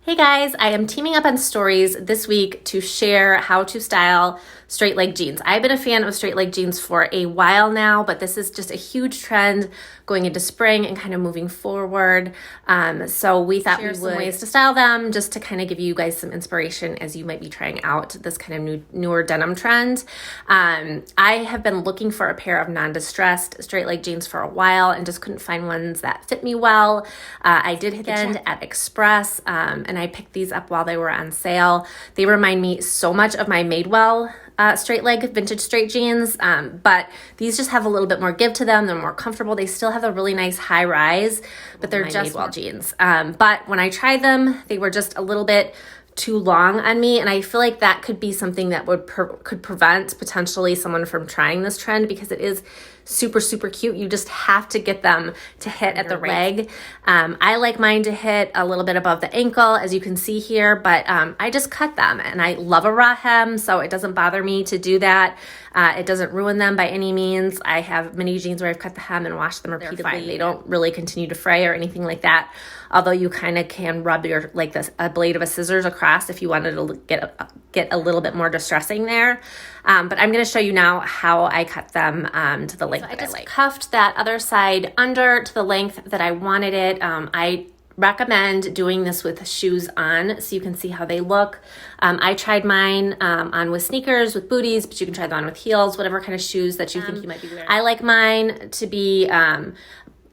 Hey guys, I am teaming up on stories this week to share how to style straight leg jeans. I've been a fan of straight leg jeans for a while now, but this is just a huge trend going into spring and kind of moving forward. So we thought we would some ways to style them just to kind of give you guys some inspiration as you might be trying out this kind of newer denim trend. I have been looking for a pair of non-distressed straight leg jeans for a while and just couldn't find ones that fit me well. I did hit the end at Express and I picked these up while they were on sale. They remind me so much of my Madewell straight leg vintage straight jeans, but these just have a little bit more give to them. They're more comfortable. They still have a really nice high rise, but they're just Madewell jeans. But when I tried them, they were just a little bit too long on me, and I feel like that could be something that would could prevent potentially someone from trying this trend because it is super cute. You just have to get them to hit at the leg. I like mine to hit a little bit above the ankle, as you can see here, but I just cut them, and I love a raw hem, so it doesn't bother me to do that. It doesn't ruin them by any means. I have many jeans where I've cut the hem and washed them repeatedly. They don't really continue to fray or anything like that, although you kind of can rub your a blade of a scissors across if you wanted to get a little bit more distressing there. But I'm going to show you now how I cut them to the length that I like. Cuffed that other side under to the length that I wanted it. I recommend doing this with shoes on so you can see how they look. I tried mine on with sneakers, with booties, but you can try them on with heels, whatever kind of shoes that you think you might be wearing. I like mine to be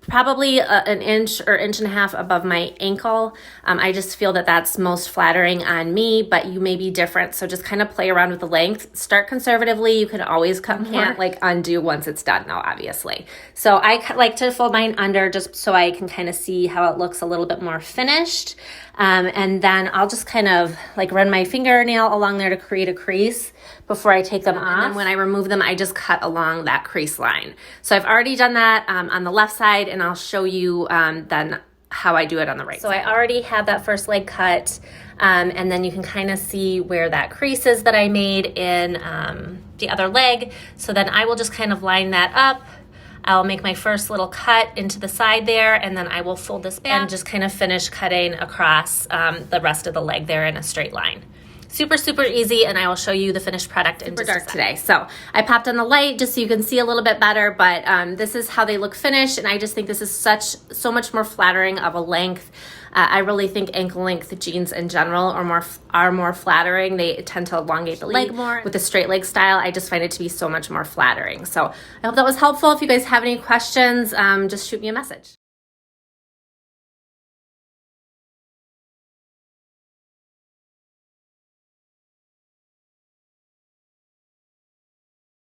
probably an inch or inch and a half above my ankle. I just feel that that's most flattering on me, but you may be different. So just kind of play around with the length. Start conservatively. You can always cut more. Can't undo once it's done now, obviously. So I like to fold mine under just so I can kind of see how it looks a little bit more finished. And then I'll just kind of run my fingernail along there to create a crease before I take them off. And then when I remove them, I just cut along that crease line. So I've already done that on the left side, and I'll show you then how I do it on the right side. So I already have that first leg cut, and then you can kind of see where that crease is that I made in the other leg. So then I will just kind of line that up. I'll make my first little cut into the side there, and then I will fold this back and just kind of finish cutting across the rest of the leg there in a straight line. Super easy, and I will show you the finished product in just a second. Today. So I popped on the light just so you can see a little bit better, but this is how they look finished, and I just think this is so much more flattering of a length. I really think ankle length jeans in general are more flattering. They tend to elongate the leg more. With the straight leg style, I just find it to be so much more flattering. So I hope that was helpful. If you guys have any questions, just shoot me a message.